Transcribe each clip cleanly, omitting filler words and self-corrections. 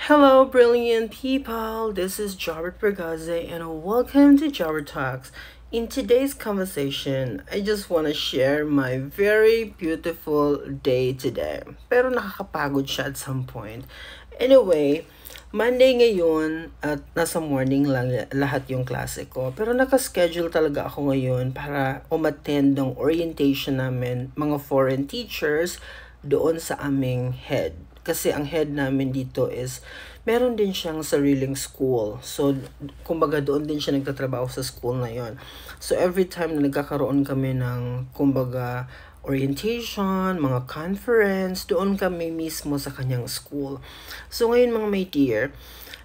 Hello, brilliant people. This is Jarbert Bergaze, and welcome to Jarbert Talks. In today's conversation, I just want to share my very beautiful day today. Pero nakakapagod siya at some point. Anyway, Monday ngayon at nasa morning lang lahat yung klase ko. Pero nakaschedule talaga ako ngayon para umattend ng orientation namin, mga foreign teachers, doon sa aming head. Kasi ang head namin dito is, meron din siyang sariling school. So, kumbaga doon din siya nagtatrabaho sa school na yon. So, every time na nagkakaroon kami ng, kumbaga, orientation, mga conference, doon kami mismo sa kanyang school. So, ngayon mga my dear,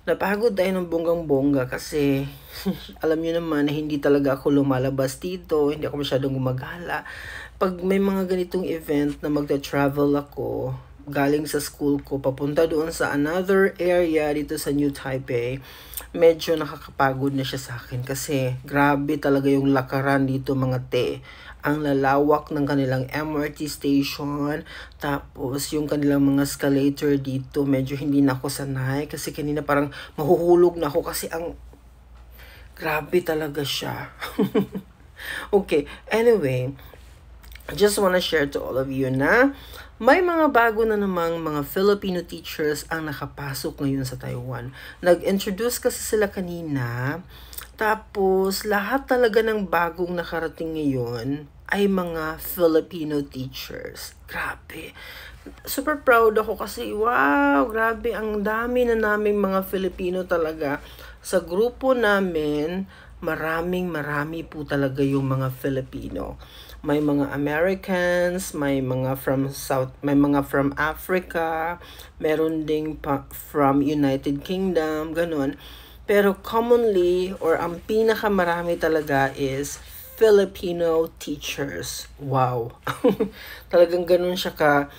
napagod tayo ng bonggang-bongga kasi alam niyo naman na hindi talaga ako lumalabas dito, hindi ako masyadong gumagala. Pag may mga ganitong event na magta-travel ako, galing sa school ko, papunta doon sa another area dito sa New Taipei, medyo nakakapagod na siya sa akin kasi grabe talaga yung lakaran dito mga te. Ang lalawak ng kanilang MRT station, tapos yung kanilang mga escalator dito, medyo hindi na ako sanay kasi kanina parang mahuhulog na ako kasi ang grabe talaga siya. Okay, anyway, I just wanna share to all of you na may mga bago na namang mga Filipino teachers ang nakapasok ngayon sa Taiwan. Nag-introduce kasi sila kanina. Tapos, lahat talaga ng bagong nakarating ngayon ay mga Filipino teachers. Grabe. Super proud ako kasi, wow, grabe, ang dami na naming mga Filipino talaga. Sa grupo namin, marami po talaga yung mga Filipino. May mga Americans, may mga from Africa, meron ding from United Kingdom, ganun. Pero commonly or ang pinakamarami talaga is Filipino teachers. Wow. Talagang ganun siya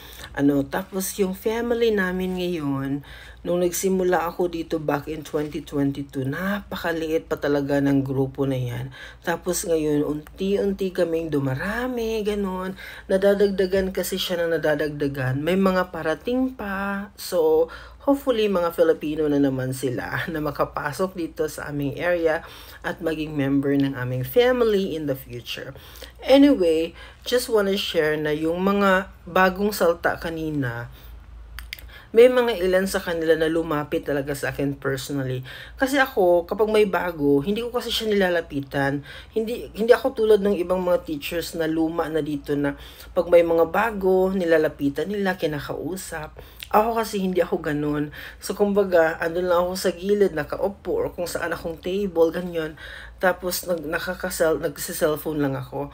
tapos yung family namin ngayon, nung nagsimula ako dito back in 2022, napakaliit pa talaga ng grupo na yan. Tapos ngayon, unti-unti kaming dumarami, ganun. Nadadagdagan kasi siya na nadadagdagan. May mga parating pa. So, hopefully, mga Filipino na naman sila na makapasok dito sa aming area at maging member ng aming family in the future. Anyway, just wanna share na yung mga bagong salta kanina, may mga ilan sa kanila na lumapit talaga sa akin personally. Kasi ako, kapag may bago, hindi ko kasi siya nilalapitan. Hindi ako tulad ng ibang mga teachers na luma na dito na pag may mga bago, nilalapitan nila, kinakausap. Ako kasi hindi ako ganun. So, kumbaga, andun lang ako sa gilid, nakaupo, or kung saan akong table, ganyan. Tapos, nagsi-cellphone lang ako.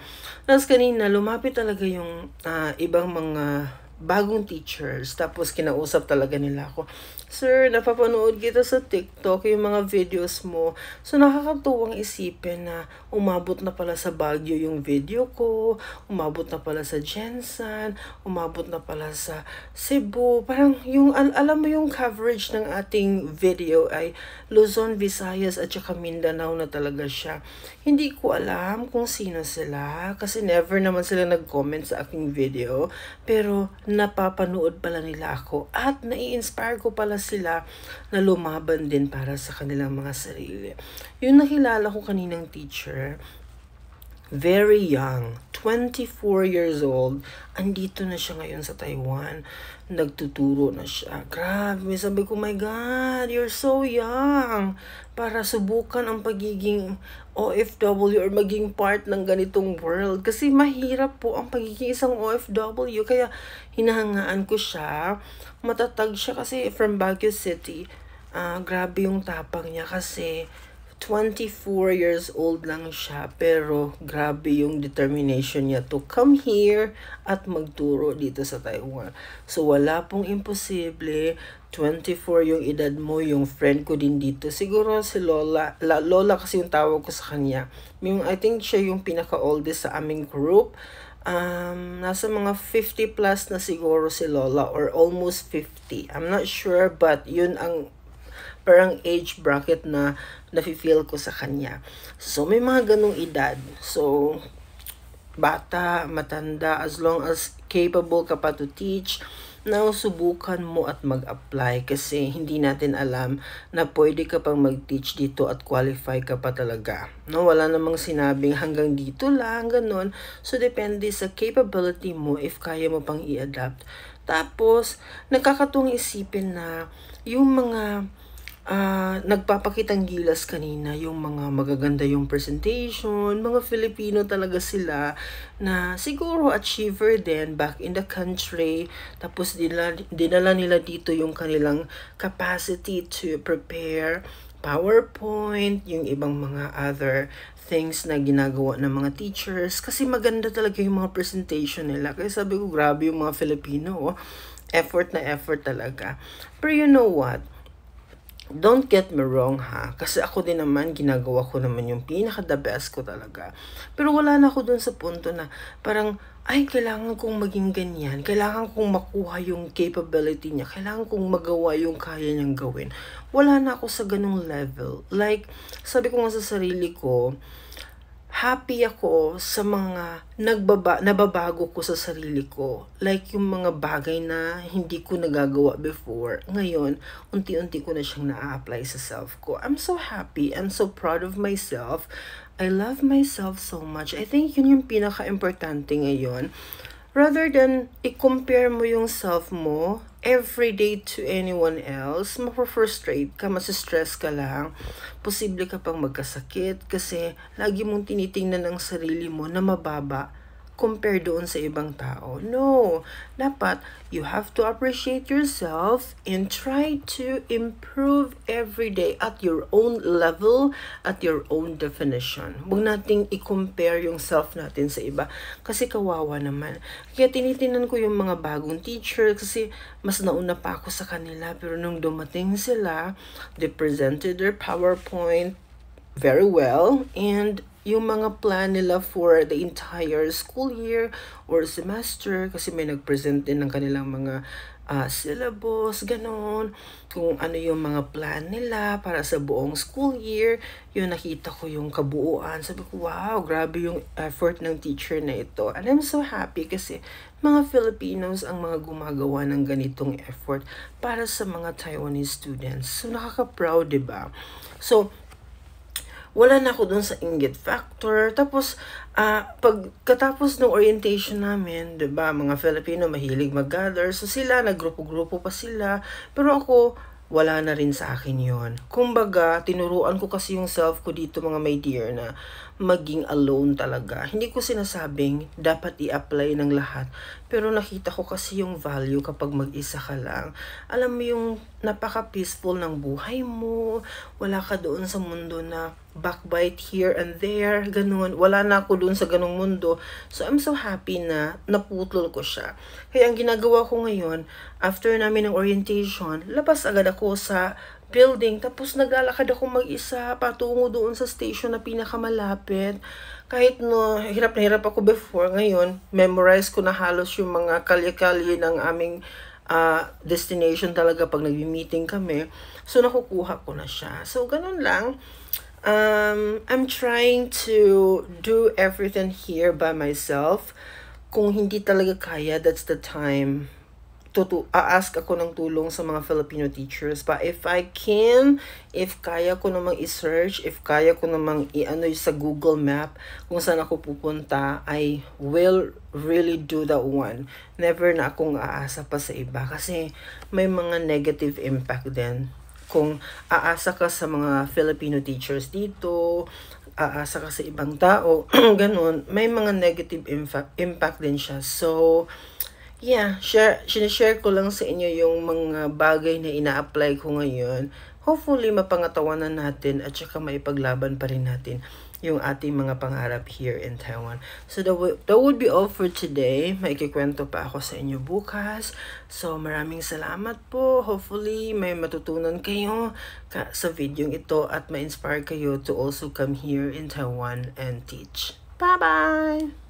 Tapos kanina, lumapit talaga yung ibang mga bagong teachers. Tapos kinausap talaga nila ako, "Sir, napapanood kita sa TikTok, yung mga videos mo. So nakakatuwang isipin na umabot na pala sa Baguio yung video ko, umabot na pala sa Jensan, umabot na pala sa Cebu." Parang yung, alam mo yung coverage ng ating video ay Luzon, Visayas at saka Mindanao na talaga siya. Hindi ko alam kung sino sila kasi never naman sila nag-comment sa aking video. Pero napapanood pala nila ako at nai-inspire ko pala sila na lumaban din para sa kanilang mga sarili. Yung nakilala ko kaninang teacher, very young, 24 years old, andito na siya ngayon sa Taiwan. Nagtuturo na siya. Grabe, sabi ko, my God, you're so young. Para subukan ang pagiging OFW or maging part ng ganitong world. Kasi mahirap po ang pagiging isang OFW. Kaya hinahangaan ko siya. Matatag siya kasi from Baguio City. Grabe yung tapang niya kasi 24 years old lang siya, pero grabe yung determination niya to come here at magturo dito sa Taiwan. So wala pong imposible. 24 yung edad mo, yung friend ko din dito. Siguro si Lola. Lola kasi yung tawag ko sa kanya. I think siya yung pinaka-oldest sa aming group. Nasa mga 50 plus na siguro si Lola or almost 50. I'm not sure, but yun ang parang age bracket na nafe-feel ko sa kanya. So, may mga ganong edad. So, bata, matanda, as long as capable ka pa to teach, Now, subukan mo at mag-apply kasi hindi natin alam na pwede ka pang mag-teach dito at qualify ka pa talaga. No, wala namang sinabing hanggang dito lang, ganun. So, depende sa capability mo if kaya mo pang i-adapt. Tapos, nakakatuwang isipin na yung mga nagpapakitang gilas kanina, yung mga magaganda yung presentation, mga Filipino talaga sila na siguro achiever din back in the country. Tapos dinala nila dito yung kanilang capacity to prepare PowerPoint, yung ibang mga other things na ginagawa ng mga teachers. Kasi maganda talaga yung mga presentation nila. Kaya sabi ko, grabe yung mga Filipino. Oh. Effort na effort talaga. Pero you know what? Don't get me wrong ha, kasi ako din naman, ginagawa ko naman yung pinaka-the best ko talaga. Pero wala na ako dun sa punto na parang, ay, kailangan kong maging ganyan, kailangan kong makuha yung capability niya, kailangan kong magawa yung kaya niyang gawin. Wala na ako sa ganung level. Like, sabi ko nga sa sarili ko, happy ako sa mga nababago ko sa sarili ko. Like yung mga bagay na hindi ko nagagawa before. Ngayon, unti-unti ko na siyang na-apply sa self ko. I'm so happy. I'm so proud of myself. I love myself so much. I think yun yung pinaka-importante ngayon. Rather than i-compare mo yung self mo everyday to anyone else, mapofrustrate ka, masistress ka lang, posible ka pang magkasakit kasi lagi mong tinitingnan ang sarili mo na mababa compare doon sa ibang tao. No, dapat you have to appreciate yourself and try to improve every day at your own level, at your own definition. Huwag nating i-compare yung self natin sa iba kasi kawawa naman. Kaya tinitingnan ko yung mga bagong teacher kasi mas nauna pa ako sa kanila pero nung dumating sila, they presented their PowerPoint very well and yung mga plan nila for the entire school year or semester kasi may nag-present din ng kanilang mga syllabus, ganon, kung ano yung mga plan nila para sa buong school year, yun nakita ko yung kabuuan, sabi ko wow, grabe yung effort ng teacher na ito and I'm so happy kasi mga Filipinos ang mga gumagawa ng ganitong effort para sa mga Taiwanese students, so nakaka-proud, diba? So wala na ako dun sa inggit factor. Tapos, pagkatapos ng orientation namin, diba, mga Filipino mahilig mag-gather. So sila, naggrupo-grupo pa sila. Pero ako, wala na rin sa akin yon. Kumbaga, tinuruan ko kasi yung self ko dito mga my dear na maging alone talaga. Hindi ko sinasabing dapat i-apply ng lahat. Pero nakita ko kasi yung value kapag mag-isa ka lang. Alam mo yung napaka-peaceful ng buhay mo. Wala ka doon sa mundo na backbite here and there. Ganun. Wala na ako doon sa ganung mundo. So I'm so happy na naputol ko siya. Kaya ang ginagawa ko ngayon, after namin ng orientation, labas agad ako sa building, tapos naglalakad ako mag-isa patungo doon sa station na pinakamalapit. Kahit no, hirap na hirap ako before, ngayon, memorize ko na halos yung mga kalye-kalye ng aming destination talaga pag nag-meeting kami. So, nakukuha ko na siya. So, ganun lang. I'm trying to do everything here by myself. Kung hindi talaga kaya, that's the time ask ako ng tulong sa mga Filipino teachers. But if I can, if kaya ko namang i-search, if kaya ko namang i-ano sa Google Map kung saan ako pupunta, I will really do that one. Never na akong aasa pa sa iba kasi may mga negative impact din. Kung aasa ka sa mga Filipino teachers dito, aasa ka sa ibang tao, ganun, may mga negative impact din siya. So, yeah, sinishare ko lang sa inyo yung mga bagay na ina-apply ko ngayon. Hopefully, mapangatawanan natin at saka maipaglaban pa rin natin yung ating mga pangarap here in Taiwan. So, that would be all for today. Maikikwento pa ako sa inyo bukas. So, maraming salamat po. Hopefully, may matutunan kayo sa video ito at ma-inspire kayo to also come here in Taiwan and teach. Bye-bye!